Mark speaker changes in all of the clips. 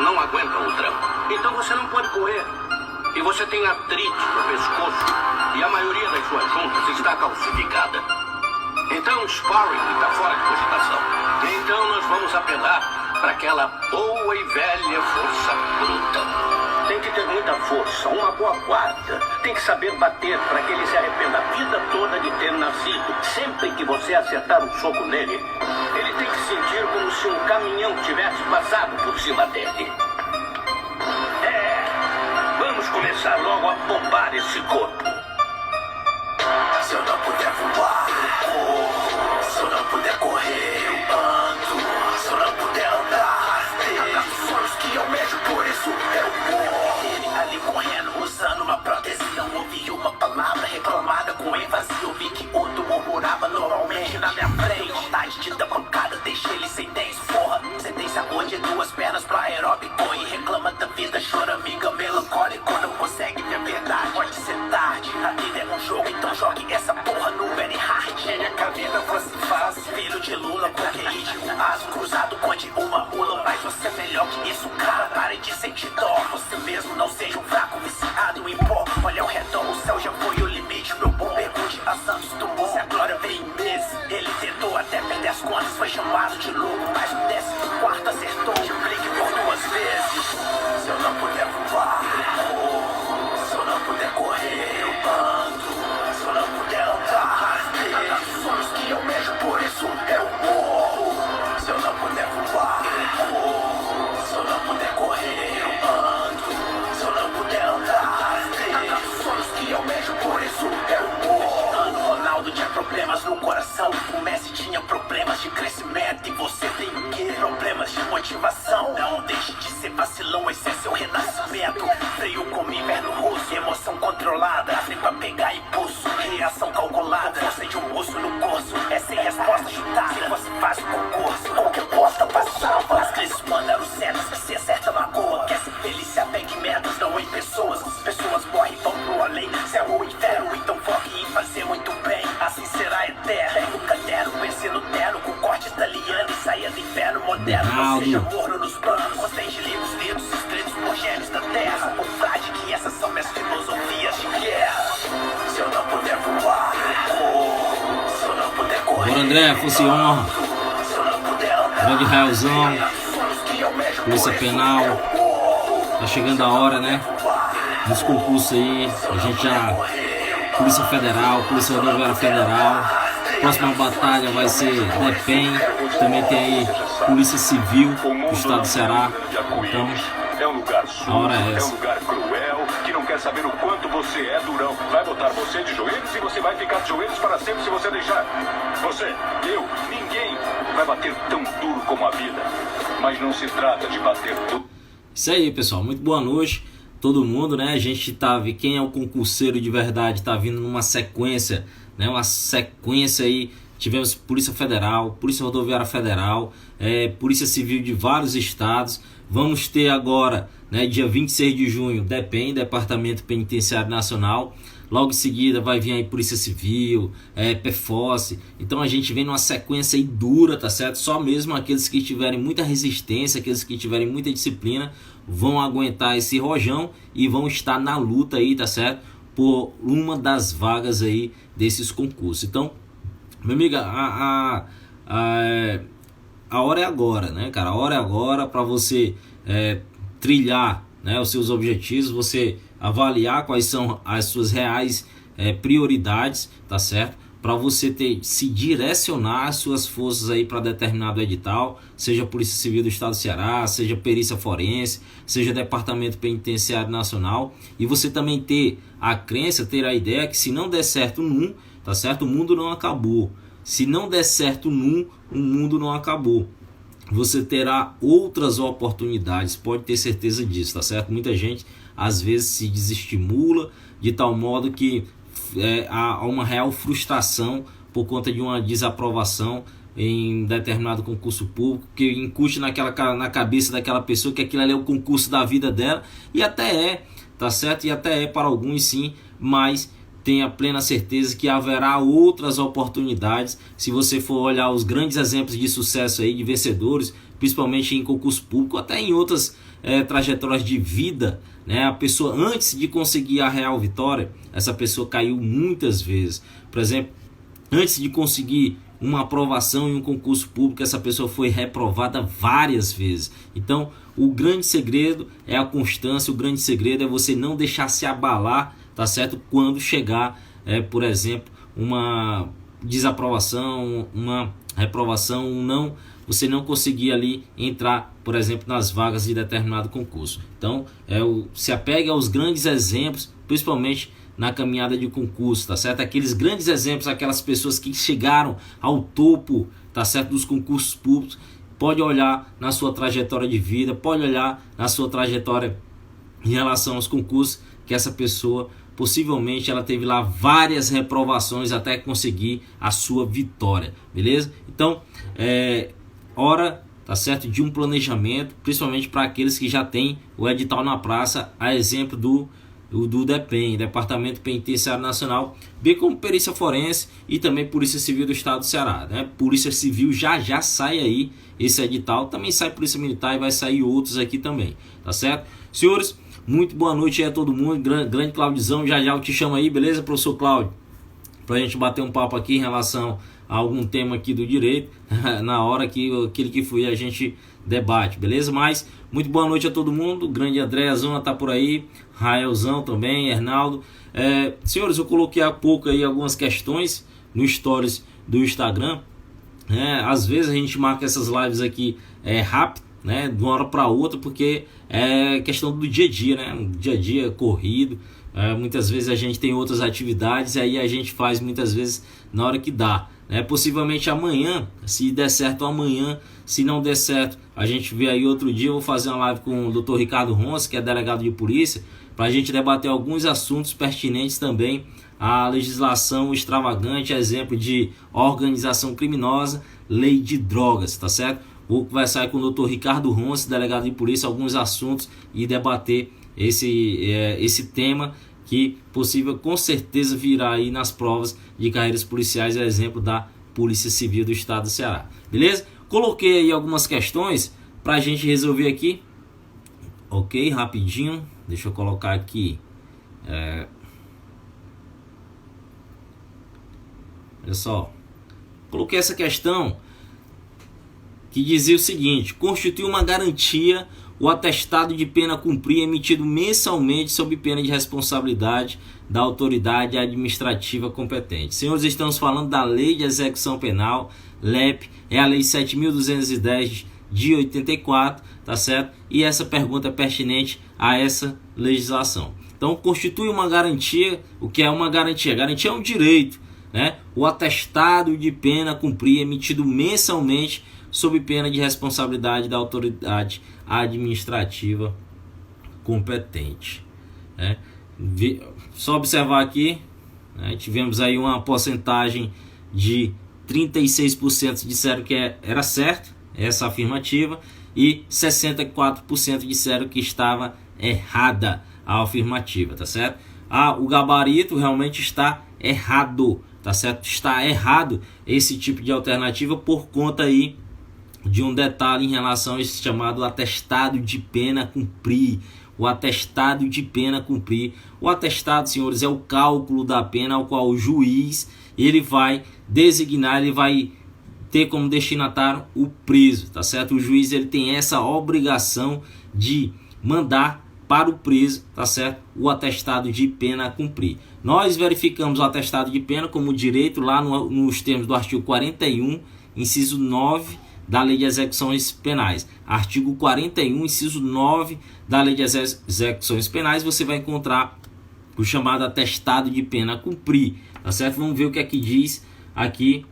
Speaker 1: não aguentam o tranco. Então você não pode correr. E você tem artrite no pescoço. E a maioria das suas juntas está calcificada. Então o sparring está fora de cogitação. Então nós vamos apelar para aquela boa e velha força bruta. Tem que ter muita força, uma boa guarda. Tem que saber bater para que ele se arrependa a vida toda de ter nascido. Sempre que você acertar um soco nele, ele tem que sentir como se um caminhão tivesse passado por cima dele. Vamos começar logo a bombar esse corpo.
Speaker 2: Se eu não puder voar, eu corro. Se eu não puder correr, eu ando. Se eu não puder andar, rasteiro. Sonhos que eu almejo, por isso eu morro. Ele ali correndo, usando uma prótese. Não ouvi uma palavra reclamada com ênfase. Eu vi que outro murmurava normalmente na minha frente. Vontade de dar pancada, deixei ele sem dentes, porra. Você tem saúde, duas pernas pro aeróbico. E reclama da vida, chora, amiga melancólico. Não consegue ver a verdade, pode ser tarde. A vida é um jogo, então jogue essa porra no very hard. Chega que a vida fosse fácil. Filho de Lula, com QI de um aço cruzado com de uma mula. Mas você é melhor que isso, cara. Pare de sentir dó. Você mesmo não seja um fraco viciado em pó. Olha ao redor, o céu já foi o limite. Meu bom, pergunte a Santos Dumont. Se a glória veio em meses, ele tentou até perder as contas. Foi chamado de louco, mas o 14º acertou. Multiplique por 2 vezes. Se eu não puder voar, eu corro. Se eu não puder correr, eu ando. Se eu não puder andar, rasteiro. Sonhos que eu almejo, por isso eu morro. Se eu não puder voar, eu corro. Se eu não puder correr, eu ando. Se eu não puder andar, rasteiro. Sonhos que eu almejo, por isso eu morro. Ronaldo tinha problemas no coração. O Messi tinha problemas de crescimento. E você tem o quê? Problemas de motivação. Não deixe de ser vacilão, esse é seu renascimento. Freio como inverno russo, emoção controlada. Assim pra pegar impulso, reação calculada. Força de um osso no curso, é sem resposta chutada. Se você faz o concurso, qualquer bosta passava. As crises mandaram setas que se acerta na goa. Quer ser feliz, se apegue em metas, não em pessoas. Pessoas morrem, vão pro além. Céu ou inferno, então foque em fazer muito bem. Assim será eterno. Pega o caderno, ensino terno, com corte italiano e saia do inferno moderno. Não seja morno nos planos, gostei de livros lidos, escritos por gênios da terra. Com frade que essas são minhas filosofias de guerra. Se eu não puder voar, eu corro. Se eu não puder correr,
Speaker 3: Bora, André, fosse honra.
Speaker 2: se eu não puder andar,
Speaker 3: Grande Raelzão,
Speaker 2: sonhos que eu almejo,
Speaker 3: Polícia
Speaker 2: por isso
Speaker 3: Penal.
Speaker 2: eu morro.
Speaker 3: Tá chegando a hora, né? Nos concursos aí, a gente já... Polícia Federal, Polícia Rodoviária Federal. Próxima batalha vai ser DEPEN. Também tem aí Polícia Civil do Estado do Ceará. Então,
Speaker 4: é um lugar sujo,
Speaker 3: a hora é
Speaker 4: é
Speaker 3: essa.
Speaker 4: um lugar cruel, que não quer saber o quanto você é durão. Vai botar você de joelhos e você vai ficar de joelhos para sempre se você deixar. Você, eu, ninguém vai bater tão duro como a vida. Mas não se trata de bater duro.
Speaker 3: Isso aí, pessoal. Muito boa noite. Todo mundo, né? A gente tá vendo quem é o concurseiro de verdade, tá vindo numa sequência, né? Uma sequência aí. Tivemos Polícia Federal, Polícia Rodoviária Federal, Polícia Civil de vários estados. Vamos ter agora, né, dia 26 de junho, DEPEN, Departamento Penitenciário Nacional. Logo em seguida vai vir aí Polícia Civil, PFOS. Então a gente vem numa sequência aí dura, tá certo? Só mesmo aqueles que tiverem muita resistência, aqueles que tiverem muita disciplina, vão aguentar esse rojão e vão estar na luta aí, tá certo? Por uma das vagas aí desses concursos. Então, meu amigo, a hora é agora, né, cara? A hora é agora para você trilhar, né, os seus objetivos, você avaliar quais são as suas reais prioridades, tá certo? Para você se direcionar as suas forças aí para determinado edital, seja Polícia Civil do Estado do Ceará, seja Perícia Forense, seja Departamento Penitenciário Nacional, e você também ter a crença, ter a ideia que se não der certo num, tá certo? O mundo não acabou. Se não der certo num, o mundo não acabou. Você terá outras oportunidades, pode ter certeza disso, tá certo? Muita gente às vezes se desestimula de tal modo que há uma real frustração por conta de uma desaprovação em determinado concurso público, que incute na cabeça daquela pessoa que aquilo ali é o concurso da vida dela, e até é, tá certo? E até é para alguns sim, mas tenha plena certeza que haverá outras oportunidades. Se você for olhar os grandes exemplos de sucesso aí, de vencedores, principalmente em concurso público, até em outras trajetórias de vida, né? A pessoa, antes de conseguir a real vitória, essa pessoa caiu muitas vezes. Por exemplo, antes de conseguir uma aprovação em um concurso público, essa pessoa foi reprovada várias vezes. Então, o grande segredo é a constância, o grande segredo é você não deixar se abalar, tá certo? Quando chegar, por exemplo, uma desaprovação, uma reprovação, você não conseguir ali entrar, por exemplo, nas vagas de determinado concurso. Então, se apegue aos grandes exemplos, principalmente na caminhada de concurso, tá certo? Aqueles grandes exemplos, aquelas pessoas que chegaram ao topo, tá certo, dos concursos públicos. Pode olhar na sua trajetória de vida, pode olhar na sua trajetória em relação aos concursos, que essa pessoa possivelmente ela teve lá várias reprovações até conseguir a sua vitória, beleza? Então, hora, tá certo, de um planejamento, principalmente para aqueles que já têm o edital na praça, a exemplo do DEPEN, Departamento Penitenciário Nacional, bem como Perícia Forense e também Polícia Civil do Estado do Ceará, né? Polícia Civil já sai aí esse edital, também sai Polícia Militar e vai sair outros aqui também, tá certo? Senhores, muito boa noite aí a todo mundo, grande Claudizão, já eu te chamo aí, beleza, professor Cláudio? Pra gente bater um papo aqui em relação a algum tema aqui do direito, na hora que aquele que foi a gente debate, beleza? Mas muito boa noite a todo mundo, grande André Zona tá por aí, Raelzão também, Hernaldo. Senhores, eu coloquei há pouco aí algumas questões no stories do Instagram. Às vezes a gente marca essas lives aqui rápido, né, de uma hora para outra, porque é questão do dia a dia, né? Um dia a dia corrido. Muitas vezes a gente tem outras atividades e aí a gente faz muitas vezes na hora que dá. Possivelmente amanhã, se der certo amanhã, se não der certo, a gente vê aí outro dia. Eu vou fazer uma live com o Dr. Ricardo Ronce, que é delegado de polícia, para a gente debater alguns assuntos pertinentes também à legislação extravagante, exemplo de organização criminosa, lei de drogas, tá certo? Vou conversar com o Dr. Ricardo Ronce, delegado de polícia, alguns assuntos e debater esse tema que possível com certeza virá aí nas provas de carreiras policiais, é exemplo da Polícia Civil do Estado do Ceará, beleza? Coloquei aí algumas questões para a gente resolver aqui, ok? Rapidinho, deixa eu colocar aqui, olha só, coloquei essa questão que dizia o seguinte: constitui uma garantia o atestado de pena a cumprir emitido mensalmente sob pena de responsabilidade da autoridade administrativa competente. Senhores, estamos falando da Lei de Execução Penal, LEP, é a Lei 7.210 de 84, tá certo? E essa pergunta é pertinente a essa legislação. Então, constitui uma garantia. O que é uma garantia? Garantia é um direito, né? O atestado de pena a cumprir emitido mensalmente sob pena de responsabilidade da autoridade administrativa competente, né? Só observar aqui, né, tivemos aí uma porcentagem de 36% disseram que era certo essa afirmativa e 64% disseram que estava errada a afirmativa, tá certo? O gabarito realmente está errado, tá certo? Está errado esse tipo de alternativa por conta aí de um detalhe em relação a esse chamado atestado de pena a cumprir. O atestado de pena a cumprir. O atestado, senhores, é o cálculo da pena ao qual o juiz ele vai designar, ele vai ter como destinatário o preso, tá certo? O juiz ele tem essa obrigação de mandar para o preso, tá certo? O atestado de pena a cumprir. Nós verificamos o atestado de pena como direito lá nos termos do artigo 41, inciso 9 da Lei de Execuções Penais. Artigo 41, inciso 9 da Lei de Execuções Penais, você vai encontrar o chamado atestado de pena a cumprir, tá certo? Vamos ver o que é que diz aqui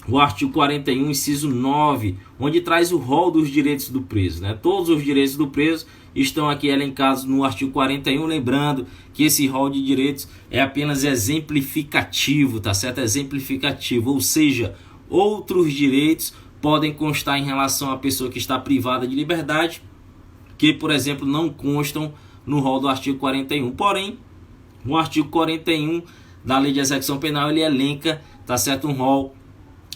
Speaker 3: o artigo 41, inciso 9, onde traz o rol dos direitos do preso, né? Todos os direitos do preso estão aqui elencados no artigo 41, lembrando que esse rol de direitos é apenas exemplificativo, tá certo? Exemplificativo, ou seja, outros direitos podem constar em relação à pessoa que está privada de liberdade, que, por exemplo, não constam no rol do artigo 41. Porém, o artigo 41 da Lei de Execução Penal, ele elenca, tá certo, um rol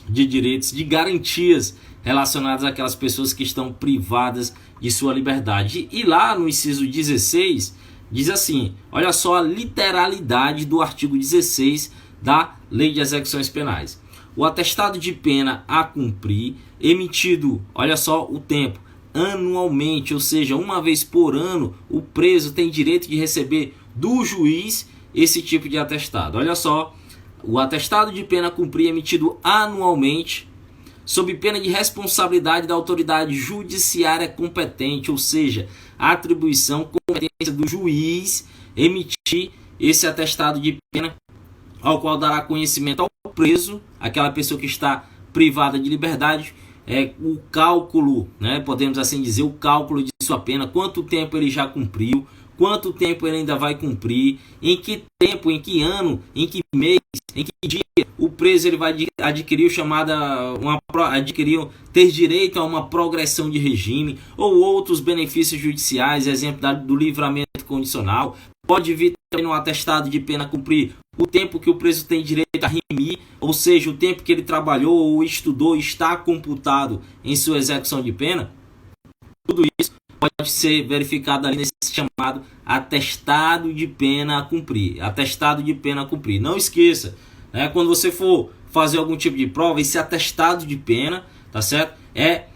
Speaker 3: de direitos, de garantias relacionadas àquelas pessoas que estão privadas de sua liberdade. E lá no inciso 16, diz assim, olha só a literalidade do artigo 16 da Lei de Execuções Penais. O atestado de pena a cumprir, emitido, olha só o tempo, anualmente, ou seja, uma vez por ano, o preso tem direito de receber do juiz esse tipo de atestado. Olha só, o atestado de pena a cumprir emitido anualmente, sob pena de responsabilidade da autoridade judiciária competente, ou seja, a atribuição, competência do juiz emitir esse atestado de pena, ao qual dará conhecimento ao preso, aquela pessoa que está privada de liberdade, o cálculo, né, podemos assim dizer, o cálculo de sua pena, quanto tempo ele já cumpriu, quanto tempo ele ainda vai cumprir, em que tempo, em que ano, em que mês, em que dia o preso ele vai adquirir ter direito a uma progressão de regime ou outros benefícios judiciais, exemplo do livramento condicional. Pode vir também no atestado de pena cumprir o tempo que o preso tem direito a remir, ou seja, o tempo que ele trabalhou ou estudou está computado em sua execução de pena. Tudo isso pode ser verificado ali nesse chamado atestado de pena a cumprir. Atestado de pena a cumprir. Não esqueça, né, quando você for fazer algum tipo de prova, esse atestado de pena, tá certo? É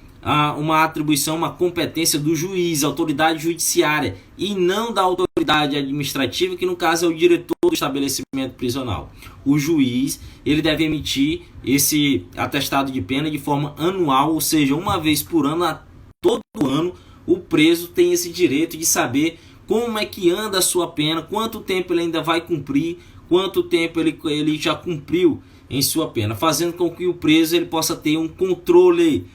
Speaker 3: uma atribuição, uma competência do juiz, autoridade judiciária, e não da autoridade administrativa, que no caso é o diretor do estabelecimento prisional. O juiz, ele deve emitir esse atestado de pena de forma anual, ou seja, uma vez por ano, todo ano, o preso tem esse direito de saber como é que anda a sua pena, quanto tempo ele ainda vai cumprir, quanto tempo ele já cumpriu em sua pena, fazendo com que o preso ele possa ter um controle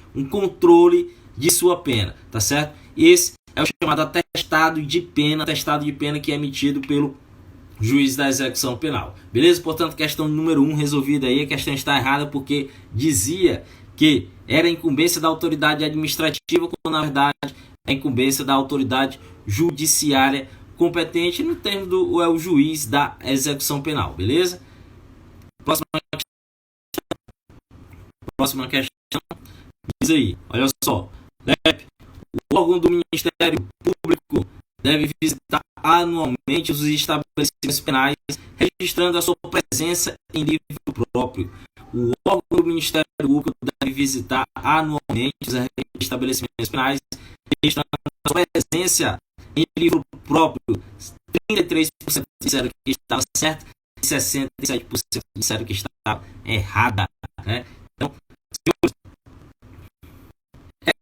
Speaker 3: de sua pena, tá certo? Esse é o chamado atestado de pena que é emitido pelo juiz da execução penal. Beleza? Portanto, questão número 1 resolvida aí. A questão está errada porque dizia que era incumbência da autoridade administrativa, quando na verdade é incumbência da autoridade judiciária competente, no termo é o juiz da execução penal. Beleza? Próxima questão diz aí, olha só, o órgão do Ministério Público deve visitar anualmente os estabelecimentos penais, registrando a sua presença em livro próprio. O órgão do Ministério Público deve visitar anualmente os estabelecimentos penais, registrando a sua presença em livro próprio. 33% disseram que estava certo e 67% disseram que estava errada, né? Então,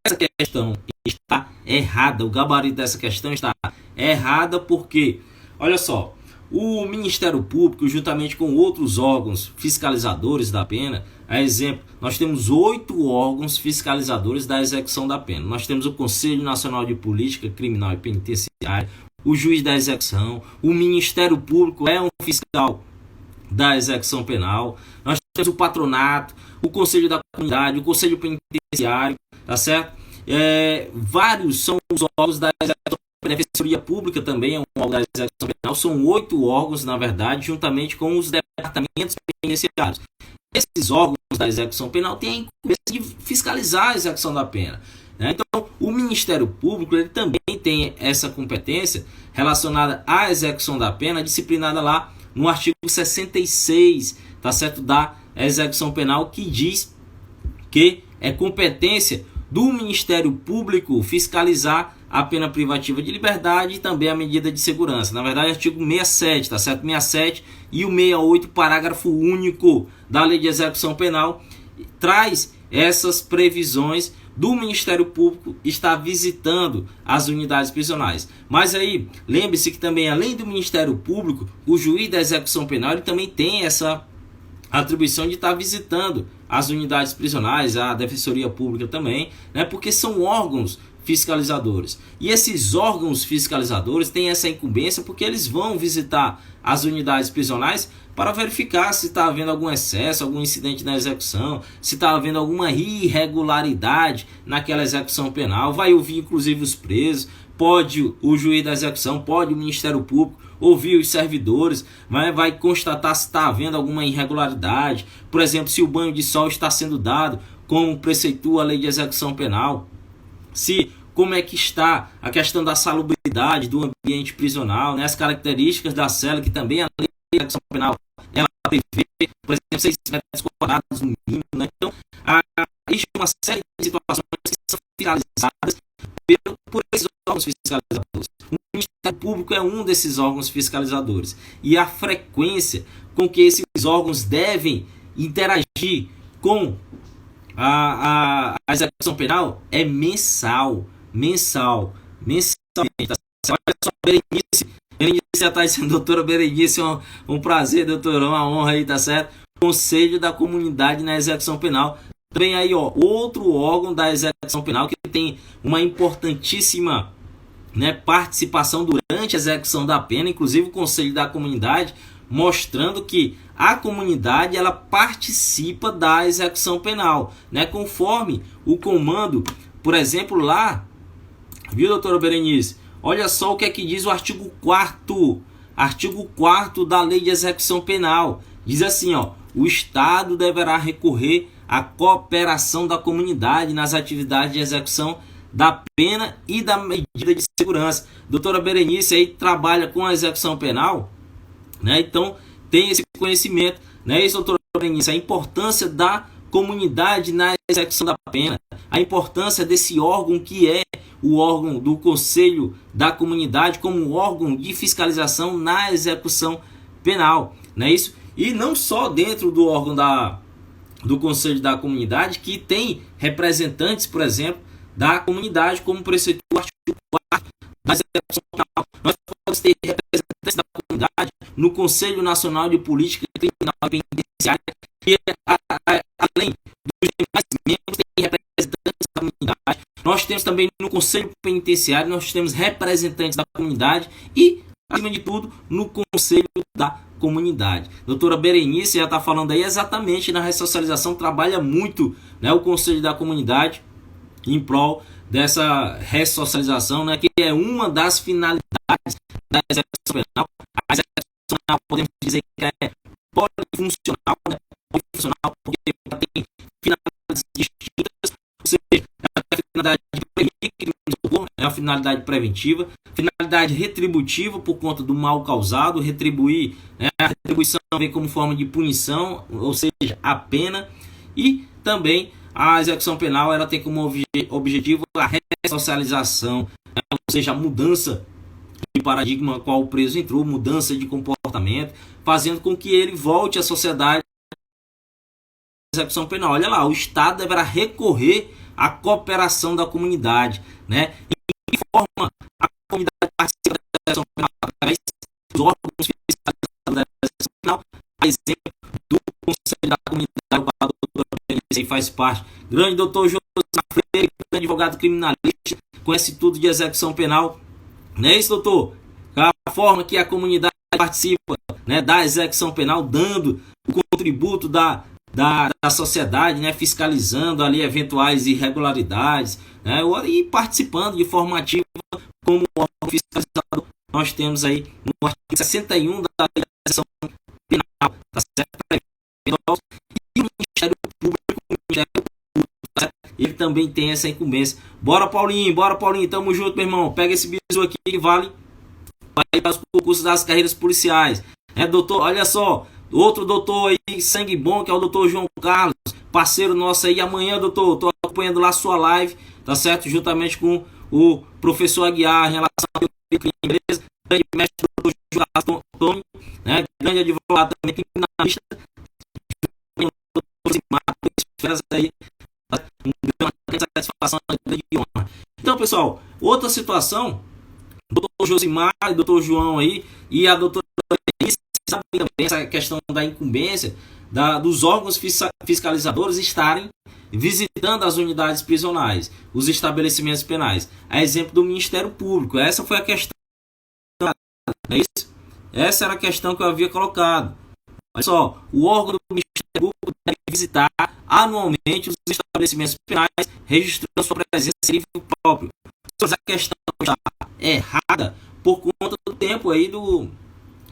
Speaker 3: essa questão está errada, o gabarito dessa questão está errada porque, olha só, o Ministério Público, juntamente com outros órgãos fiscalizadores da pena, a exemplo, nós temos 8 órgãos fiscalizadores da execução da pena. Nós temos o Conselho Nacional de Política Criminal e Penitenciária, o juiz da execução, o Ministério Público é um fiscal da execução penal, nós temos o patronato, o Conselho da Comunidade, o Conselho Penitenciário, tá certo? Vários são os órgãos da execução. A Defensoria Pública também é um órgão da execução penal. São 8 órgãos, na verdade, juntamente com os departamentos penitenciários. Esses órgãos da execução penal têm a incumbência de fiscalizar a execução da pena, né? Então, o Ministério Público ele também tem essa competência relacionada à execução da pena, disciplinada lá no artigo 66, tá certo, da execução penal, que diz que é competência do Ministério Público fiscalizar a pena privativa de liberdade e também a medida de segurança. Na verdade, artigo 67, tá certo? 67 e o 68, parágrafo único da Lei de Execução Penal, traz essas previsões do Ministério Público estar visitando as unidades prisionais. Mas aí, lembre-se que também, além do Ministério Público, o juiz da execução penal ele também tem essa atribuição de estar visitando as unidades prisionais, a Defensoria Pública também, né? Porque são órgãos fiscalizadores. E esses órgãos fiscalizadores têm essa incumbência porque eles vão visitar as unidades prisionais para verificar se está havendo algum excesso, algum incidente na execução, se está havendo alguma irregularidade naquela execução penal. Vai ouvir inclusive os presos, pode o juiz da execução, pode o Ministério Público ouvir os servidores, vai constatar se está havendo alguma irregularidade. Por exemplo, se o banho de sol está sendo dado como preceitua a lei de execução penal, se como é que está a questão da salubridade do ambiente prisional, né, as características da cela, que também a lei de execução penal ela prevê, por exemplo, 6 metros quadrados no mínimo, né? Então, existe uma série de situações que são fiscalizadas por esses órgãos fiscalizadores. O Ministério Público é um desses órgãos fiscalizadores, e a frequência com que esses órgãos devem interagir com a execução penal é mensalmente. Tá? Olha só, Berenice já está dizendo, doutora Berenice, um prazer, doutora, uma honra aí, tá certo? Conselho da Comunidade na Execução Penal. Também aí, ó, outro órgão da execução penal que tem uma importantíssima, né, participação durante a execução da pena, inclusive o Conselho da Comunidade, mostrando que a comunidade ela participa da execução penal, né, conforme o comando, por exemplo, lá, viu, doutora Berenice? Olha só o que é que diz o artigo 4º da Lei de Execução Penal. Diz assim, ó: o Estado deverá recorrer à cooperação da comunidade nas atividades de execução da pena e da medida de segurança. Doutora Berenice aí trabalha com a execução penal, né? Então tem esse conhecimento, né? Isso, doutora Berenice, a importância da comunidade na execução da pena, a importância desse órgão que é o órgão do Conselho da Comunidade como órgão de fiscalização na execução penal, não é isso? E não só dentro do órgão do Conselho da Comunidade, que tem representantes, por exemplo, da comunidade, como preceitua o artigo 4º da execução penal. Nós podemos ter representantes da comunidade no Conselho Nacional de Política Criminal e Penitenciária, que além dos demais membros, tem representantes da comunidade. Nós temos também no Conselho Penitenciário, nós temos representantes da comunidade e, acima de tudo, no Conselho da Comunidade. Doutora Berenice já está falando aí exatamente na ressocialização, trabalha muito, né, o Conselho da Comunidade em prol dessa ressocialização, né, que é uma das finalidades da execução penal. A execução penal, podemos dizer que é polifuncional, né, porque ela tem finalidades distintas, ou seja, a finalidade de prevenir, é a finalidade preventiva, finalidade retributiva por conta do mal causado, retribuir, né, a retribuição vem como forma de punição, ou seja, a pena, e também a execução penal ela tem como objetivo a ressocialização, né, ou seja, a mudança de paradigma qual o preso entrou, mudança de comportamento, fazendo com que ele volte à sociedade. Execução penal, olha lá, o Estado deverá recorrer à cooperação da comunidade, né? De que forma a comunidade participa da execução penal através dos órgãos fiscalizadores da execução penal, a exemplo do Conselho da Comunidade, o qual a doutora Berenice faz parte. Grande doutor José Freire, advogado criminalista, conhece tudo de execução penal, não é isso, doutor? A forma que a comunidade participa, né, da execução penal, dando o contributo da sociedade, né, fiscalizando ali eventuais irregularidades, né, e participando de forma ativa como órgão fiscalizador. Nós temos aí no artigo 61 da Lei de Execução Penal, tá certo? E o Ministério Público, tá certo? Ele também tem essa incumbência. Bora, Paulinho, tamo junto, meu irmão. Pega esse bisu aqui que vale para os concursos das carreiras policiais. Doutor, olha só, outro doutor aí, sangue bom, que é o doutor João Carlos, parceiro nosso aí. Amanhã, doutor, tô acompanhando lá a sua live, tá certo? Juntamente com o professor Aguiar, em relação ao beleza? Grande mestre, doutor João Carlos Tony, né? Grande advogado também, criminalista, aí, uma grande satisfação, uma grande honra. Então, pessoal, outra situação, doutor Josimar, doutor João aí, e a doutora sabe também essa questão da incumbência dos órgãos fiscalizadores estarem visitando as unidades prisionais, os estabelecimentos penais, a exemplo do Ministério Público. Essa foi a questão, é isso? Essa era a questão que eu havia colocado. Olha só, o órgão do Ministério Público deve visitar anualmente os estabelecimentos penais, registrando sua presença em livro próprio. Mas a questão está errada por conta do tempo aí do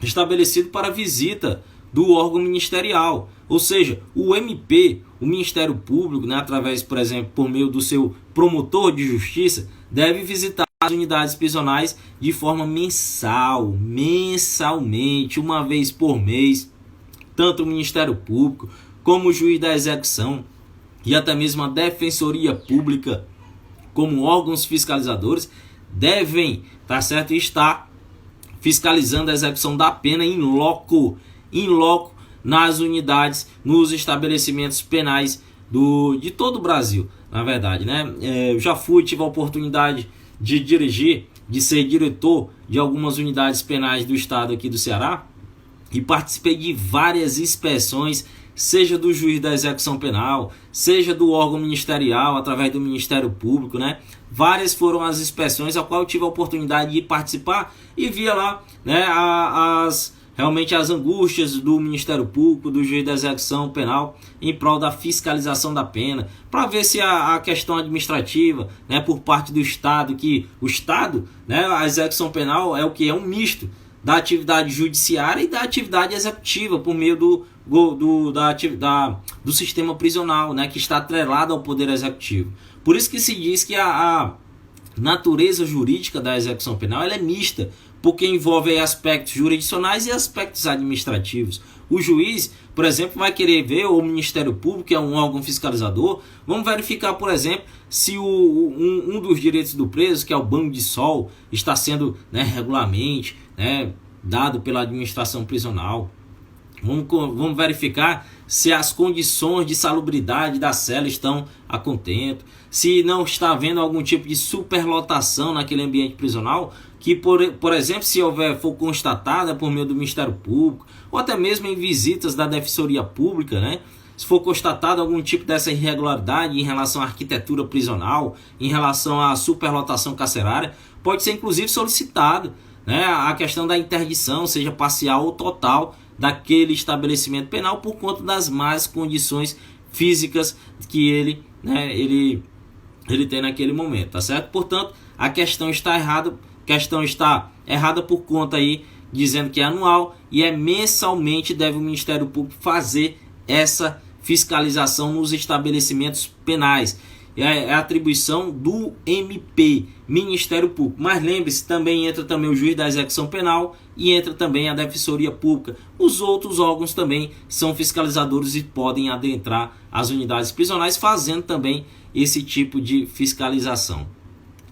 Speaker 3: estabelecido para visita do órgão ministerial. Ou seja, o MP, o Ministério Público, né, através, por exemplo, por meio do seu promotor de justiça, deve visitar as unidades prisionais de forma mensalmente, uma vez por mês. Tanto o Ministério Público como o juiz da execução e até mesmo a Defensoria Pública, como órgãos fiscalizadores, devem, tá certo, estar fiscalizando a execução da pena em loco nas unidades, nos estabelecimentos penais de todo o Brasil, na verdade, né? Eu já tive a oportunidade de dirigir, de ser diretor de algumas unidades penais do estado aqui do Ceará e participei de várias inspeções, seja do juiz da execução penal, seja do órgão ministerial, através do Ministério Público, né? Várias foram as inspeções a qual eu tive a oportunidade de participar e via lá, né, realmente as angústias do Ministério Público, do juiz da execução penal em prol da fiscalização da pena, para ver se a questão administrativa, né, por parte do Estado, que o Estado, né, a execução penal é o que? É um misto da atividade judiciária e da atividade executiva por meio do sistema prisional, né, que está atrelado ao Poder Executivo. Por isso que se diz que a natureza jurídica da execução penal ela é mista, porque envolve aspectos jurisdicionais e aspectos administrativos. O juiz, por exemplo, vai querer ver, ou o Ministério Público, que é um órgão fiscalizador, vamos verificar, por exemplo, se um dos direitos do preso, que é o banho de sol, está sendo, né, regularmente, né, dado pela administração prisional. Vamos verificar se as condições de salubridade da cela estão a contento, se não está havendo algum tipo de superlotação naquele ambiente prisional, que, por exemplo, se for constatada por meio do Ministério Público, ou até mesmo em visitas da Defensoria Pública, né? Se for constatado algum tipo dessa irregularidade em relação à arquitetura prisional, em relação à superlotação carcerária, pode ser inclusive solicitado, né, a questão da interdição, seja parcial ou total, daquele estabelecimento penal por conta das más condições físicas que ele tem naquele momento, tá certo? Portanto, a questão está errada por conta aí, dizendo que é anual e é mensalmente deve o Ministério Público fazer essa fiscalização nos estabelecimentos penais. É a atribuição do MP, Ministério Público. Mas lembre-se, também entra também o juiz da execução penal e entra também a Defensoria Pública. Os outros órgãos também são fiscalizadores e podem adentrar as unidades prisionais fazendo também esse tipo de fiscalização.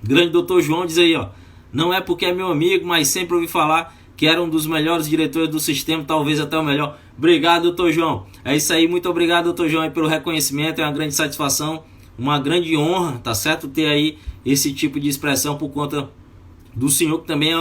Speaker 3: Grande doutor João diz aí, ó, não é porque é meu amigo, mas sempre ouvi falar que era um dos melhores diretores do sistema, talvez até o melhor. Obrigado, doutor João. É isso aí, muito obrigado, doutor João, pelo reconhecimento, é uma grande satisfação, uma grande honra, tá certo, ter aí esse tipo de expressão por conta do senhor, que também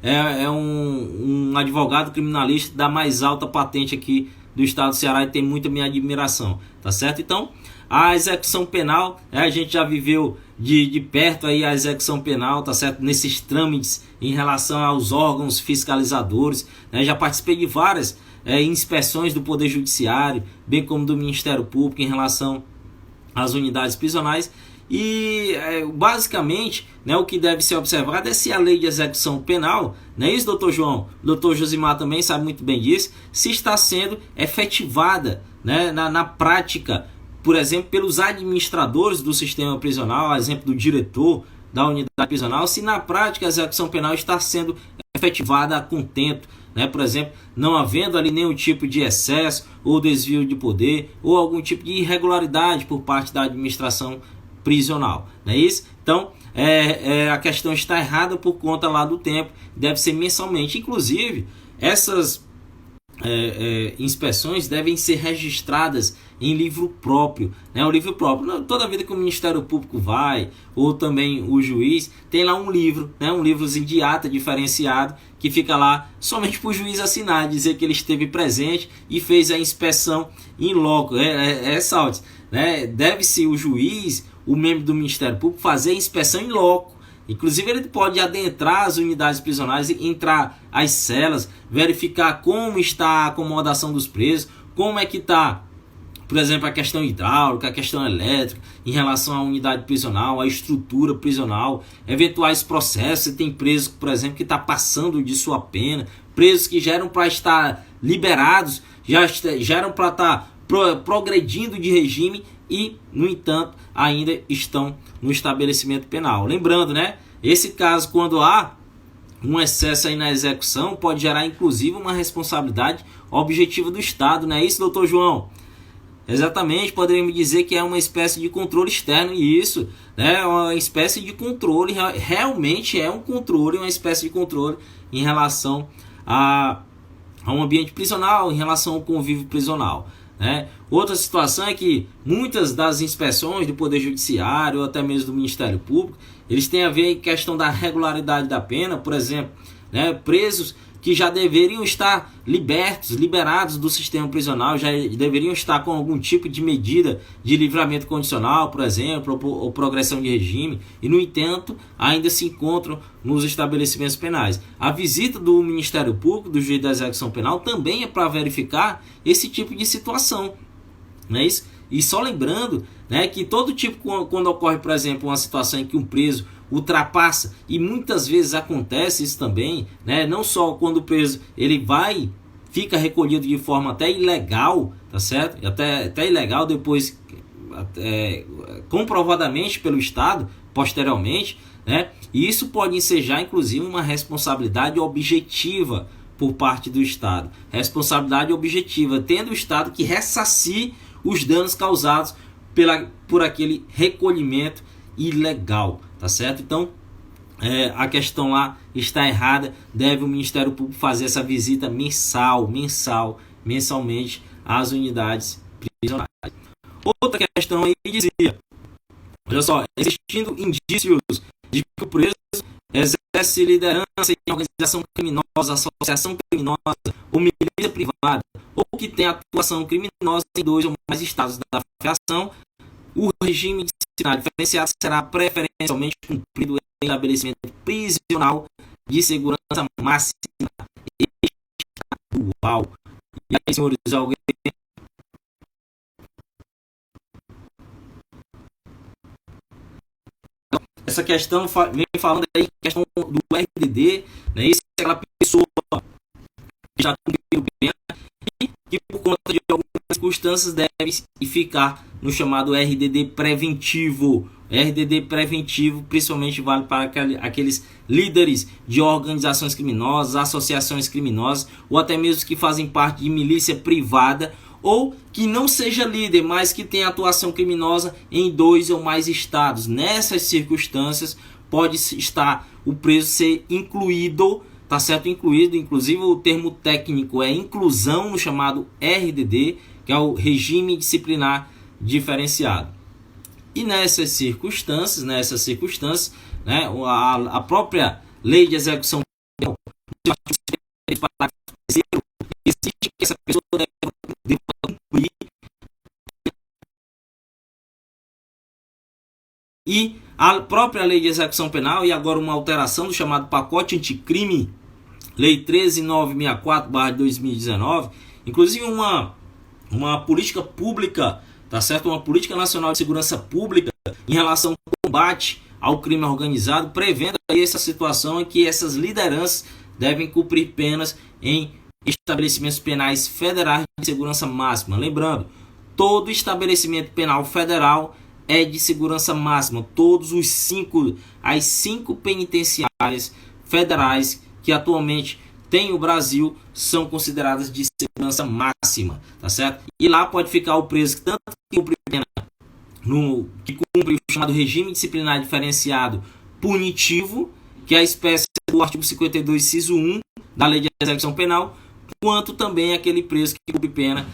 Speaker 3: é um advogado criminalista da mais alta patente aqui do estado do Ceará e tem muita minha admiração, tá certo? Então, a execução penal, a gente já viveu de perto aí a execução penal, tá certo? Nesses trâmites em relação aos órgãos fiscalizadores, né? Já participei de várias inspeções do Poder Judiciário, bem como do Ministério Público em relação às unidades prisionais. E basicamente, né, o que deve ser observado é se a lei de execução penal, não é isso, doutor João? O doutor Josimar também sabe muito bem disso, se está sendo efetivada, né, na prática, por exemplo, pelos administradores do sistema prisional, a exemplo do diretor da unidade prisional, se na prática a execução penal está sendo efetivada a contento, né? Por exemplo, não havendo ali nenhum tipo de excesso ou desvio de poder ou algum tipo de irregularidade por parte da administração prisional, não é isso? Então, a questão está errada por conta lá do tempo, deve ser mensalmente. Inclusive, essas inspeções devem ser registradas em livro próprio, né? O livro próprio, toda vida que o Ministério Público vai, ou também o juiz, tem lá um livro, né? Um livrozinho de ata diferenciado, que fica lá somente para o juiz assinar, dizer que ele esteve presente e fez a inspeção in loco, Saltes, né? Deve-se o juiz, o membro do Ministério Público, fazer a inspeção in loco. Inclusive ele pode adentrar as unidades prisionais, entrar às celas, verificar como está a acomodação dos presos, como é que está, por exemplo, a questão hidráulica, a questão elétrica, em relação à unidade prisional, à estrutura prisional, eventuais processos. Você tem preso, por exemplo, que está passando de sua pena, presos que já eram para estar liberados, já eram para estar progredindo de regime e, no entanto, ainda estão no estabelecimento penal. Lembrando, né? Esse caso, quando há um excesso aí na execução, pode gerar inclusive uma responsabilidade objetiva do Estado, não é isso, doutor João? Exatamente, poderíamos dizer que é uma espécie de controle externo, e isso é uma espécie de controle, realmente é um controle, uma espécie de controle em relação a um ambiente prisional, em relação ao convívio prisional. Né? Outra situação é que muitas das inspeções do Poder Judiciário ou até mesmo do Ministério Público, eles têm a ver com a questão da regularidade da pena, por exemplo, né? Presos que já deveriam estar liberados do sistema prisional, já deveriam estar com algum tipo de medida de livramento condicional, por exemplo, ou progressão de regime, e no entanto ainda se encontram nos estabelecimentos penais. A visita do Ministério Público, do juiz da execução penal, também é para verificar esse tipo de situação, não é isso? E só lembrando, né, que todo tipo, quando ocorre, por exemplo, uma situação em que um preso ultrapassa, e muitas vezes acontece isso também, né, não só quando o preso ele fica recolhido de forma até ilegal, tá certo? Até ilegal depois, comprovadamente pelo Estado, posteriormente, né? E isso pode ensejar, inclusive, uma responsabilidade objetiva por parte do Estado. Responsabilidade objetiva, tendo o Estado que ressarcir os danos causados por aquele recolhimento ilegal, tá certo? Então, a questão lá está errada, deve o Ministério Público fazer essa visita mensalmente às unidades prisionais. Outra questão aí dizia, olha só, existindo indícios de que o preso exerce liderança em organização criminosa, associação criminosa ou milícia privada, ou que tem atuação criminosa em 2 ou mais estados da federação, o regime disciplinar diferenciado será preferencialmente cumprido em estabelecimento prisional de segurança máxima estadual. E aí, senhores, alguém? Essa questão vem falando aí, questão do RDD, né? Isso é aquela pessoa que já cumpriu pena e que por conta de algumas circunstâncias deve ficar no chamado RDD preventivo. RDD preventivo principalmente vale para aqueles líderes de organizações criminosas, associações criminosas, ou até mesmo que fazem parte de milícia privada, ou que não seja líder, mas que tenha atuação criminosa em 2 ou mais estados. Nessas circunstâncias, pode estar o preso ser incluído, tá certo? Incluído, inclusive o termo técnico é inclusão no chamado RDD, que é o regime disciplinar diferenciado. E nessas circunstâncias, né, a própria lei de execução penal, existe que essa pessoa deve cumprir, e a própria lei de execução penal, e agora uma alteração do chamado pacote anticrime, lei 13.964/2019, inclusive uma política pública, tá certo? Uma política nacional de segurança pública em relação ao combate ao crime organizado, prevendo aí essa situação em que essas lideranças devem cumprir penas em estabelecimentos penais federais de segurança máxima. Lembrando, todo estabelecimento penal federal é de segurança máxima. Todos as 5 penitenciárias federais que atualmente tem o Brasil são consideradas de segurança máxima, tá certo? E lá pode ficar o preso que tanto cumpre pena que cumpre o chamado regime disciplinar diferenciado punitivo, que é a espécie do artigo 52, inciso 1 da Lei de Execução Penal, quanto também aquele preso que cumpre pena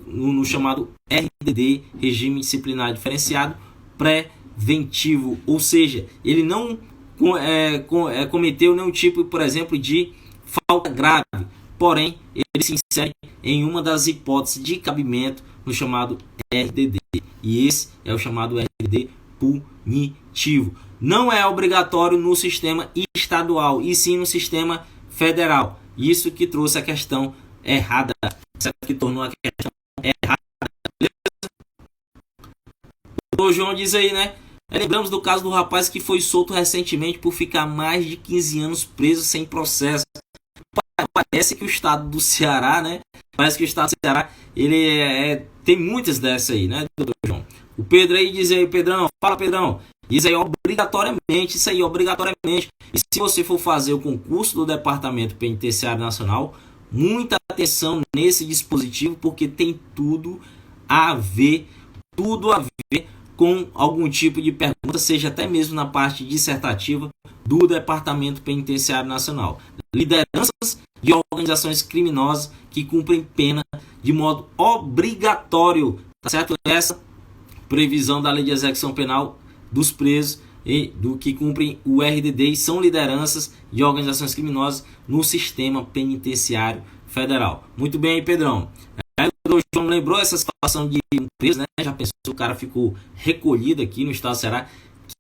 Speaker 3: no chamado RDD, regime disciplinar diferenciado preventivo, ou seja, ele não cometeu nenhum tipo, por exemplo, de falta grave, porém ele se insere em uma das hipóteses de cabimento no chamado RDD, e esse é o chamado RDD punitivo. Não é obrigatório no sistema estadual, e sim no sistema federal. Isso que trouxe a questão errada, que tornou a questão errada. O João diz aí, né? Lembramos do caso do rapaz que foi solto recentemente por ficar mais de 15 anos preso sem processo. Parece que o estado do Ceará, né, Parece que o estado do Ceará, ele tem muitas dessas aí, né, doutor João? O Pedro aí diz aí, Pedrão, fala Pedrão, diz aí obrigatoriamente, isso aí obrigatoriamente. E se você for fazer o concurso do Departamento Penitenciário Nacional, muita atenção nesse dispositivo, porque tem tudo a ver com algum tipo de pergunta, seja até mesmo na parte dissertativa do Departamento Penitenciário Nacional. Lideranças de organizações criminosas que cumprem pena de modo obrigatório, tá certo? Essa previsão da Lei de Execução Penal dos presos e do que cumprem o RDD são lideranças de organizações criminosas no sistema penitenciário federal. Muito bem, Pedrão. O João lembrou essa situação de um preso, né? Já pensou, o cara ficou recolhido aqui no estado do Ceará,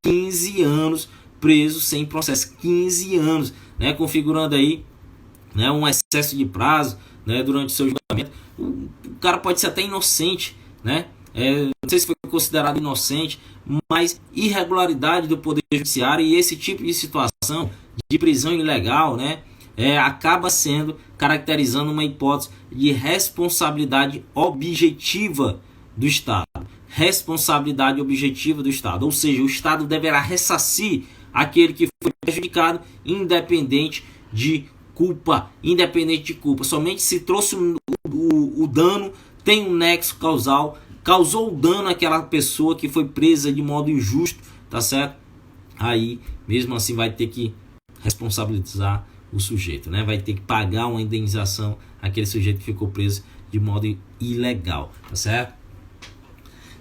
Speaker 3: 15 anos preso sem processo, 15 anos, né? Configurando aí, né, um excesso de prazo, né, durante o seu julgamento. O cara pode ser até inocente, né? Não sei se foi considerado inocente, mas irregularidade do Poder Judiciário e esse tipo de situação de prisão ilegal, né, acaba sendo caracterizando uma hipótese de responsabilidade objetiva do Estado. Responsabilidade objetiva do Estado, ou seja, o Estado deverá ressarcir aquele que foi prejudicado, independente de culpa, somente se trouxe o dano, tem um nexo causal, causou o dano àquela pessoa que foi presa de modo injusto, tá certo? Aí, mesmo assim, vai ter que responsabilizar o sujeito, né? Vai ter que pagar uma indenização àquele sujeito que ficou preso de modo ilegal, tá certo?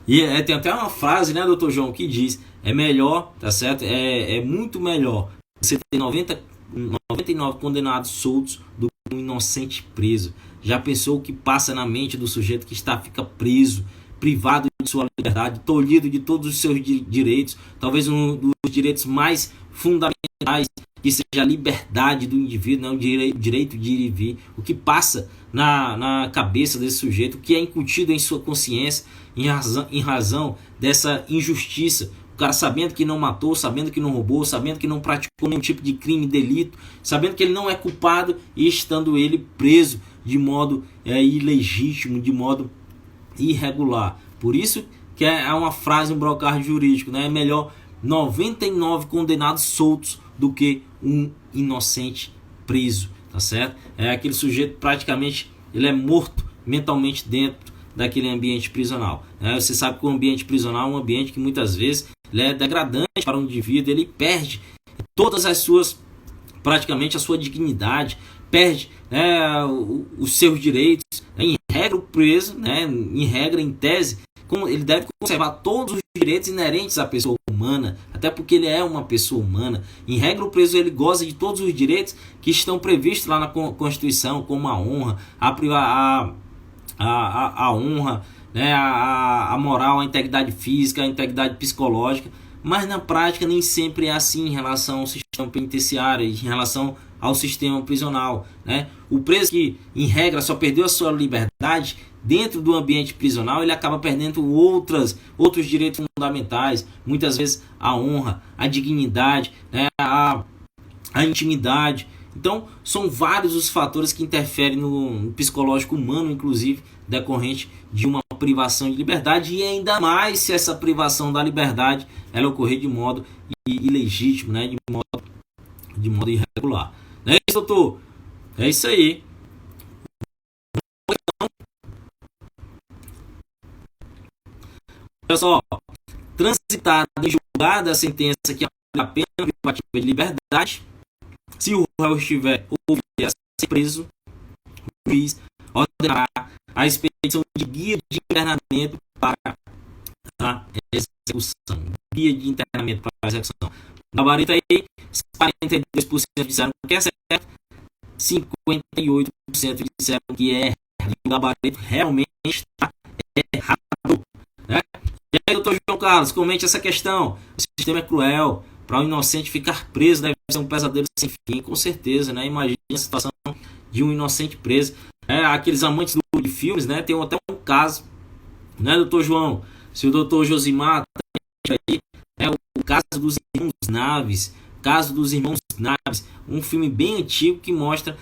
Speaker 3: E tem até uma frase, né, doutor João, que diz, é melhor, tá certo? É muito melhor você ter 99 condenados soltos do que um inocente preso. Já pensou o que passa na mente do sujeito que fica preso, privado de sua liberdade, tolhido de todos os seus direitos, talvez um dos direitos mais fundamentais, que seja a liberdade do indivíduo, né? O direito de ir e vir, o que passa na cabeça desse sujeito, o que é incutido em sua consciência em razão dessa injustiça. O cara sabendo que não matou, sabendo que não roubou, sabendo que não praticou nenhum tipo de crime, delito, sabendo que ele não é culpado e estando ele preso de modo ilegítimo, de modo irregular. Por isso que é uma frase, um brocardo jurídico, né? É melhor 99 condenados soltos do que um inocente preso, tá certo? Aquele sujeito praticamente ele é morto mentalmente dentro daquele ambiente prisional, né? Você sabe que o ambiente prisional é um ambiente que muitas vezes ele é degradante para o indivíduo, ele perde todas as suas, praticamente a sua dignidade, perde, né, os seus direitos, né? Em regra o preso, né, em regra, em tese, ele deve conservar todos os direitos inerentes à pessoa humana, até porque ele é uma pessoa humana. Em regra, o preso ele goza de todos os direitos que estão previstos lá na Constituição, como a honra, a honra, né, a moral, a integridade física, a integridade psicológica. Mas na prática nem sempre é assim em relação ao sistema penitenciário, em relação ao sistema prisional, né? O preso que, em regra, só perdeu a sua liberdade dentro do ambiente prisional, ele acaba perdendo outros direitos fundamentais, muitas vezes a honra, a dignidade, né? a intimidade. Então, são vários os fatores que interferem no psicológico humano, inclusive, decorrente de uma privação de liberdade, e ainda mais se essa privação da liberdade ela ocorrer de modo ilegítimo, né? de modo irregular. Não é isso, doutor? É isso aí. Olha só, transitada e julgada a sentença que aplica a pena privativa de liberdade, se o réu estiver ou vier a ser preso, o juiz ordenará a expedição de guia de internamento para a execução. Guia de internamento para a execução. Na vareta aí, 42% disseram que é certo, 58% disseram que é errado. O gabarito realmente está errado, né? E aí, doutor João Carlos, comente essa questão. O sistema é cruel. Para um inocente ficar preso deve ser um pesadelo sem fim, com certeza, né? Imagina a situação de um inocente preso. Aqueles amantes de filmes, né? Tem até um caso, né, doutor João? Se o doutor Josimar tá aí, o caso dos irmãos Naves. Caso dos Irmãos Naves, um filme bem antigo que mostra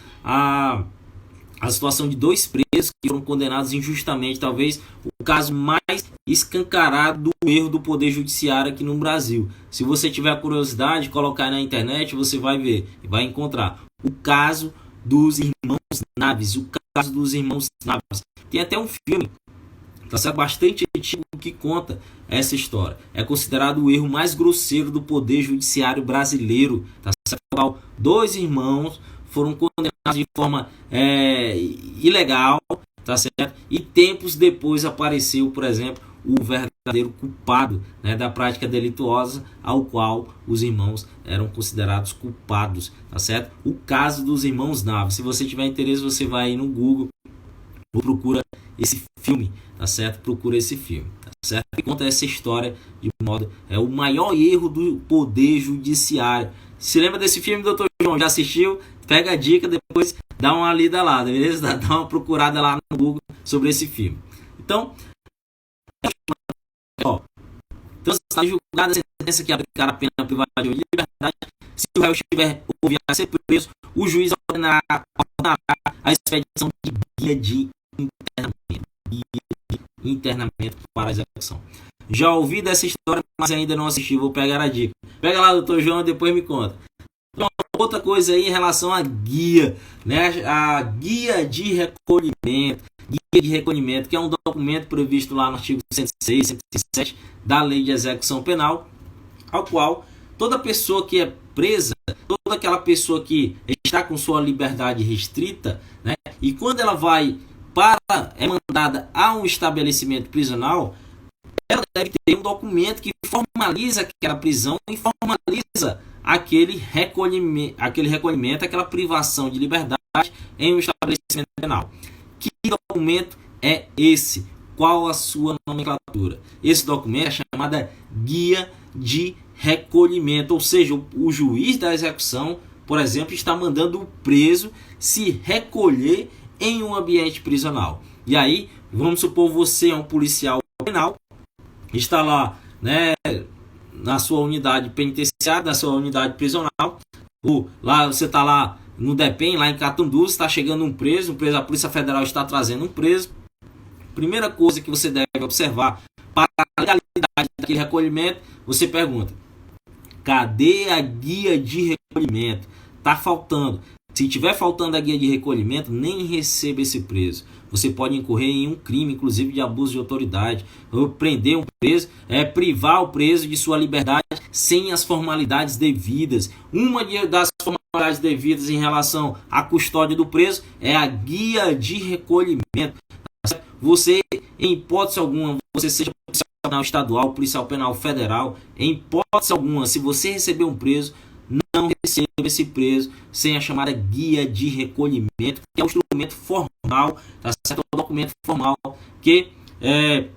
Speaker 3: a situação de 2 presos que foram condenados injustamente, talvez o caso mais escancarado do erro do Poder Judiciário aqui no Brasil. Se você tiver a curiosidade, colocar na internet, você vai ver e vai encontrar o caso dos irmãos Naves. O caso dos irmãos Naves. Tem até um filme, tá certo? Bastante antigo, que conta essa história. É considerado o erro mais grosseiro do Poder Judiciário brasileiro, tá certo? 2 irmãos foram condenados de forma ilegal, tá certo? E tempos depois apareceu, por exemplo, o verdadeiro culpado, né, da prática delituosa, ao qual os irmãos eram considerados culpados, tá certo? O caso dos irmãos Naves. Se você tiver interesse, você vai aí no Google, procura esse filme, tá certo? Procura esse filme, tá certo? E conta essa história de modo o maior erro do Poder Judiciário. Se lembra desse filme, doutor João? Já assistiu? Pega a dica, depois dá uma lida lá, beleza? Dá uma procurada lá no Google sobre esse filme. Então, está julgada a sentença que aplicar a pena privativa de liberdade. Se o réu estiver ou vier a ser preso, o juiz ordenará a expedição de guia de internamento para a execução. Já ouvi dessa história, mas ainda não assisti. Vou pegar a dica. Pega lá, doutor João, depois me conta. Então, outra coisa aí em relação à guia, né? A guia de recolhimento. Guia de recolhimento, que é um documento previsto lá no artigo 106, 107 da Lei de Execução Penal, ao qual toda pessoa que é presa, toda aquela pessoa que está com sua liberdade restrita, né? E quando ela é mandada a um estabelecimento prisional, ela deve ter um documento que formaliza aquela prisão e formaliza aquele recolhimento, aquela privação de liberdade em um estabelecimento penal. Que documento é esse? Qual a sua nomenclatura? Esse documento é chamada guia de recolhimento, ou seja, o juiz da execução, por exemplo, está mandando o preso se recolher em um ambiente prisional. E aí, vamos supor, você é um policial penal, está lá, né, na sua unidade penitenciária, na sua unidade prisional, lá você está lá no DEPEN, lá em Catundu, está chegando um preso, a Polícia Federal está trazendo um preso. Primeira coisa que você deve observar para a legalidade daquele recolhimento, você pergunta: cadê a guia de recolhimento? Está faltando. Se tiver faltando a guia de recolhimento, nem receba esse preso. Você pode incorrer em um crime, inclusive de abuso de autoridade, ou prender um preso, privar o preso de sua liberdade sem as formalidades devidas. Uma das formalidades devidas em relação à custódia do preso é a guia de recolhimento. Você, em hipótese alguma, você seja policial penal estadual, policial penal federal, em hipótese alguma, se você receber um preso, não receba esse preso sem a chamada guia de recolhimento, que é um instrumento formal, tá certo? Um documento formal que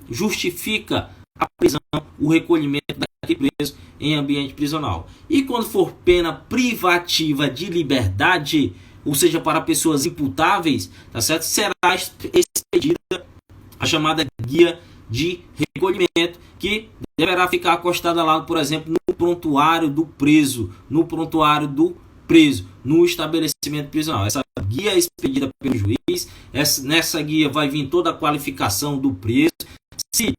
Speaker 3: justifica a prisão, o recolhimento daquele preso em ambiente prisional. E quando for pena privativa de liberdade, ou seja, para pessoas imputáveis, tá certo? Será expedida a chamada guia de recolhimento, que deverá ficar acostada lá, por exemplo, no prontuário do preso, no estabelecimento prisional. Essa guia é expedida pelo juiz, nessa guia vai vir toda a qualificação do preso. Se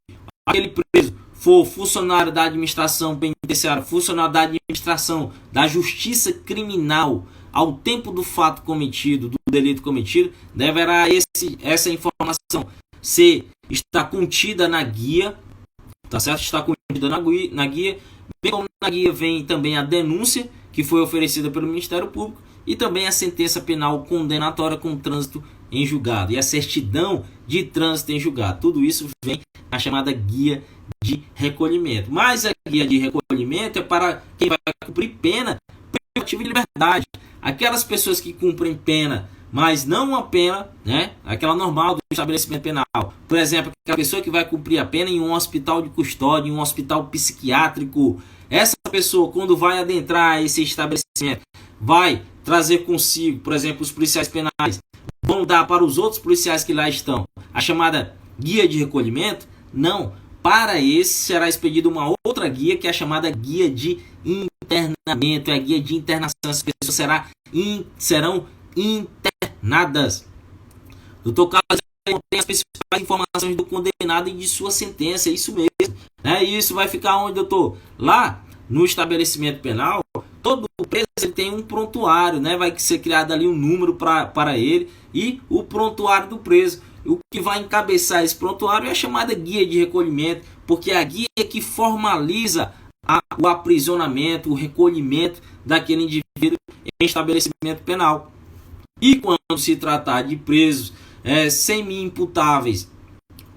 Speaker 3: aquele preso for funcionário da administração penitenciária, funcionário da administração da justiça criminal, ao tempo do fato cometido, do delito cometido, deverá essa informação está contida na guia, tá certo? Está contida na guia, bem como na guia vem também a denúncia que foi oferecida pelo Ministério Público e também a sentença penal condenatória com trânsito em julgado e a certidão de trânsito em julgado. Tudo isso vem na chamada guia de recolhimento. Mas a guia de recolhimento é para quem vai cumprir pena privativa de liberdade. Aquelas pessoas que cumprem pena, mas não uma pena, né, aquela normal do estabelecimento penal. Por exemplo, aquela pessoa que vai cumprir a pena em um hospital de custódia, em um hospital psiquiátrico. Essa pessoa, quando vai adentrar esse estabelecimento, vai trazer consigo, por exemplo, os policiais penais, vão dar para os outros policiais que lá estão a chamada guia de recolhimento? Não. Para esse será expedida uma outra guia, que é a chamada guia de internamento, é a guia de internação. As pessoas serão internadas Doutor Carlos tem as principais informações do condenado e de sua sentença, é isso mesmo. Né? E isso vai ficar onde, doutor? Lá no estabelecimento penal, todo preso ele tem um prontuário, né? Vai ser criado ali um número para ele e o prontuário do preso. O que vai encabeçar esse prontuário é a chamada guia de recolhimento, porque é a guia que formaliza o aprisionamento, o recolhimento daquele indivíduo em estabelecimento penal. E quando se tratar de presos semi-imputáveis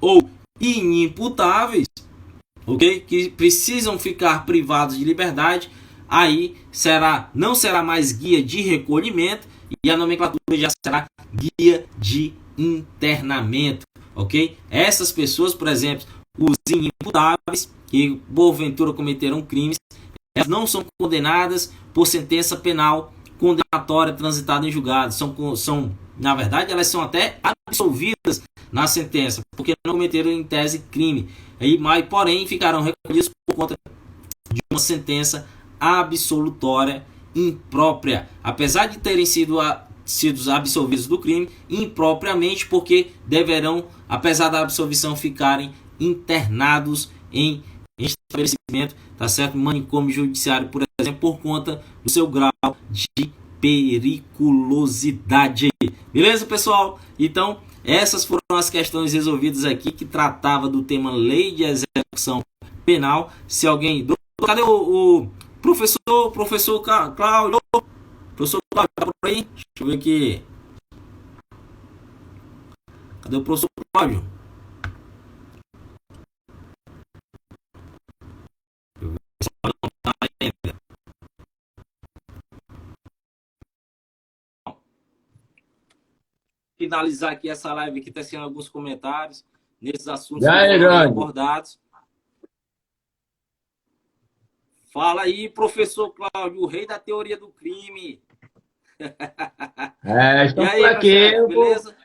Speaker 3: ou inimputáveis, ok, que precisam ficar privados de liberdade, aí não será mais guia de recolhimento e a nomenclatura já será guia de internamento, ok? Essas pessoas, por exemplo, os inimputáveis que porventura cometeram crimes, elas não são condenadas por sentença penal condenatória transitada em julgado. Na verdade, elas são até absolvidas na sentença, porque não cometeram em tese crime. Mas, porém, ficarão recolhidos por conta de uma sentença absolutória imprópria, apesar de terem sido absolvidos do crime impropriamente, porque deverão, apesar da absolvição, ficarem internados em estabelecimento, tá certo? Manicômio judiciário, por exemplo, por conta do seu grau de periculosidade. Beleza, pessoal? Então, essas foram as questões resolvidas aqui, que tratava do tema lei de execução penal. Se alguém... Cadê o professor Cláudio? Professor Cláudio, tá por aí? Deixa eu ver aqui. Cadê o professor Cláudio? Finalizar aqui essa live aqui, tecendo alguns comentários nesses assuntos abordados. Fala aí, professor Cláudio, o rei da teoria do crime.
Speaker 5: Estamos por aqui, beleza?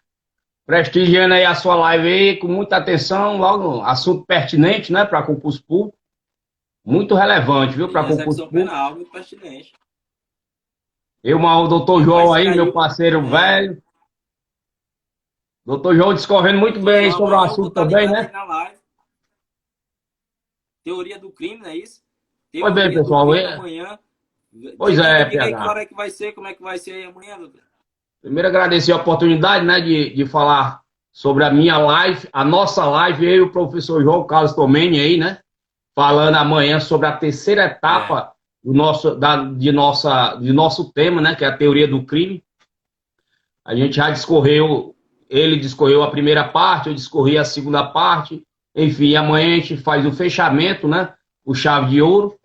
Speaker 5: Prestigiando aí a sua live aí, com muita atenção, logo, assunto pertinente, né, para concurso público. Muito relevante, viu, para concurso público.
Speaker 3: Penal, muito pertinente.
Speaker 5: O doutor João aí, meu parceiro velho. Doutor João discorrendo muito bem sobre o assunto também, né?
Speaker 3: Teoria do crime, não é isso?
Speaker 5: Pois bem, pessoal.
Speaker 3: Amanhã.
Speaker 5: Pois é,
Speaker 3: PH. Que hora é que vai ser? Como é que vai ser aí amanhã, doutor?
Speaker 5: Primeiro, agradecer a oportunidade, né, de falar sobre a minha live, a nossa live, eu e o professor João Carlos Tomeni aí, né? Falando amanhã sobre a terceira etapa do nosso tema, né? Que é a teoria do crime. A gente já discorreu, ele discorreu a primeira parte, eu discorri a segunda parte. Enfim, amanhã a gente faz o fechamento, né? O chave de ouro,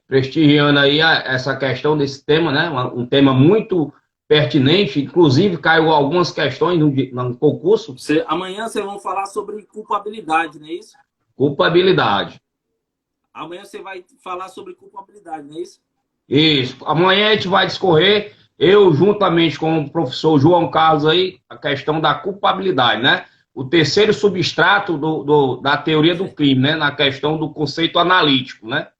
Speaker 5: prestigiando aí essa questão desse tema, né? Um tema muito pertinente, inclusive caiu algumas questões no concurso.
Speaker 3: Amanhã vocês vão falar sobre culpabilidade, não é isso?
Speaker 5: Culpabilidade.
Speaker 3: Amanhã você vai falar sobre culpabilidade, não é isso?
Speaker 5: Isso. Amanhã a gente vai discorrer, eu juntamente com o professor João Carlos aí, a questão da culpabilidade, né? O terceiro substrato da teoria do crime, né? Na questão do conceito analítico, né?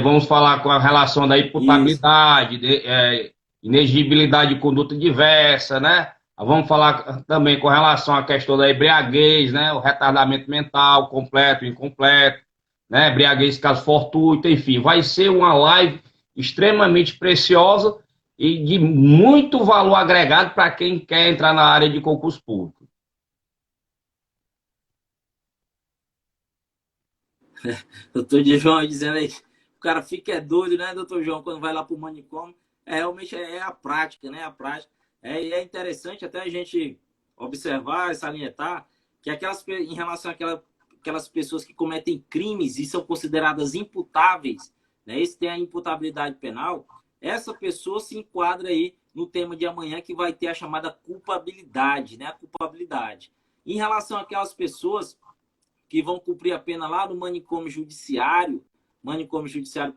Speaker 5: Vamos falar com a relação da imputabilidade, inexigibilidade de conduta diversa, né? Vamos falar também com relação à questão da embriaguez, né? O retardamento mental, completo, incompleto, né? Embriaguez, caso fortuito, enfim. Vai ser uma live extremamente preciosa e de muito valor agregado para quem quer entrar na área de concurso público.
Speaker 3: Doutor João dizendo aí, o cara fica doido, né, doutor João, quando vai lá para o manicômio. Realmente é a prática, né? A prática. É interessante até a gente observar, salientar, que em relação àquelas pessoas que cometem crimes e são consideradas imputáveis, né? Esse tem a imputabilidade penal, essa pessoa se enquadra aí no tema de amanhã, que vai ter a chamada culpabilidade, né? A culpabilidade. Em relação àquelas pessoas que vão cumprir a pena lá no manicômio judiciário,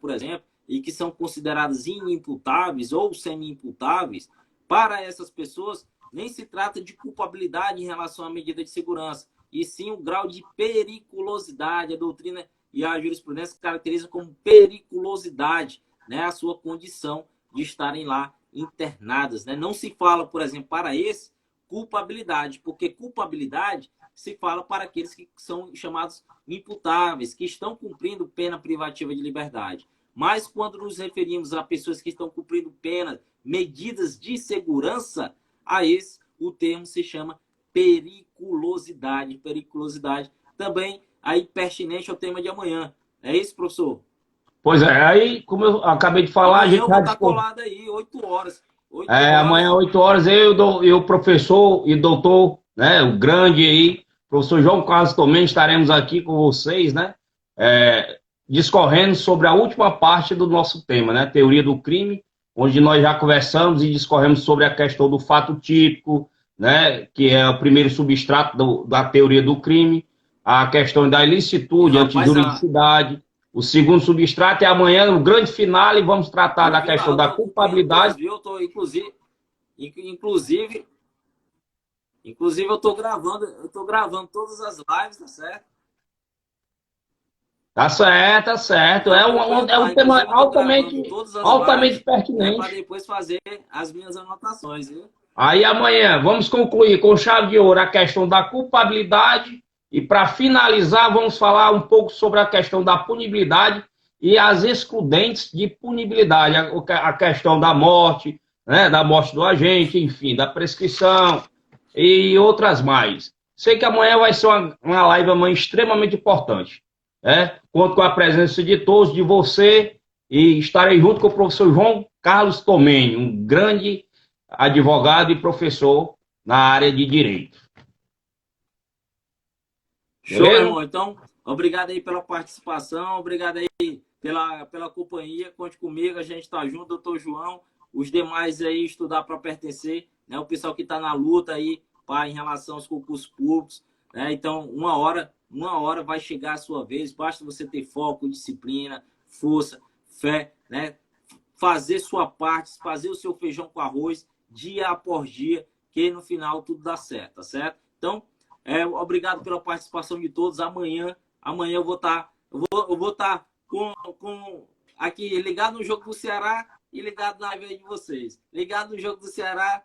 Speaker 3: por exemplo, e que são consideradas inimputáveis ou semi-imputáveis, para essas pessoas nem se trata de culpabilidade em relação à medida de segurança, e sim o grau de periculosidade. A doutrina e a jurisprudência caracterizam como periculosidade, né, a sua condição de estarem lá internadas, né? Não se fala, por exemplo, para esse, culpabilidade, porque culpabilidade se fala para aqueles que são chamados imputáveis, que estão cumprindo pena privativa de liberdade. Mas quando nos referimos a pessoas que estão cumprindo pena, medidas de segurança, a esse o termo se chama periculosidade. Periculosidade também aí pertinente ao tema de amanhã. É isso, professor?
Speaker 5: Pois é, aí, como eu acabei de falar,
Speaker 3: Amanhã
Speaker 5: a gente
Speaker 3: eu vou estar colado aí, 8 horas. 8 horas.
Speaker 5: Amanhã, 8 horas, eu, professor e doutor, né, o grande aí, professor João Carlos Tomé, estaremos aqui com vocês, né, discorrendo sobre a última parte do nosso tema, né, teoria do crime, onde nós já conversamos e discorremos sobre a questão do fato típico, né, que é o primeiro substrato da teoria do crime, a questão da ilicitude, antijuridicidade. O segundo substrato é amanhã, no grande final, e vamos tratar da questão da culpabilidade.
Speaker 3: Eu tô, inclusive eu tô gravando todas as lives, tá certo?
Speaker 5: Tá certo, tá certo. É um tema altamente pertinente.
Speaker 3: Para depois fazer as minhas anotações, viu?
Speaker 5: Aí amanhã vamos concluir com chave de ouro a questão da culpabilidade. E para finalizar, vamos falar um pouco sobre a questão da punibilidade e as excludentes de punibilidade, a questão da morte, né, da morte do agente, enfim, da prescrição e outras mais. Sei que amanhã vai ser uma live amanhã extremamente importante. Né? Conto com a presença de todos, de você, e estarei junto com o professor João Carlos Tomé, um grande advogado e professor na área de direito.
Speaker 3: Show, irmão. Então, obrigado aí pela participação, obrigado aí pela companhia, conte comigo, a gente tá junto, doutor João, os demais aí estudar para pertencer, né? O pessoal que está na luta aí em relação aos concursos públicos, né? Então, uma hora vai chegar a sua vez, basta você ter foco, disciplina, força, fé, né? Fazer sua parte, fazer o seu feijão com arroz, dia após dia, que no final tudo dá certo, tá certo? Então, obrigado pela participação de todos. Amanhã eu vou estar com aqui ligado no jogo do Ceará e ligado na live de vocês. Ligado no jogo do Ceará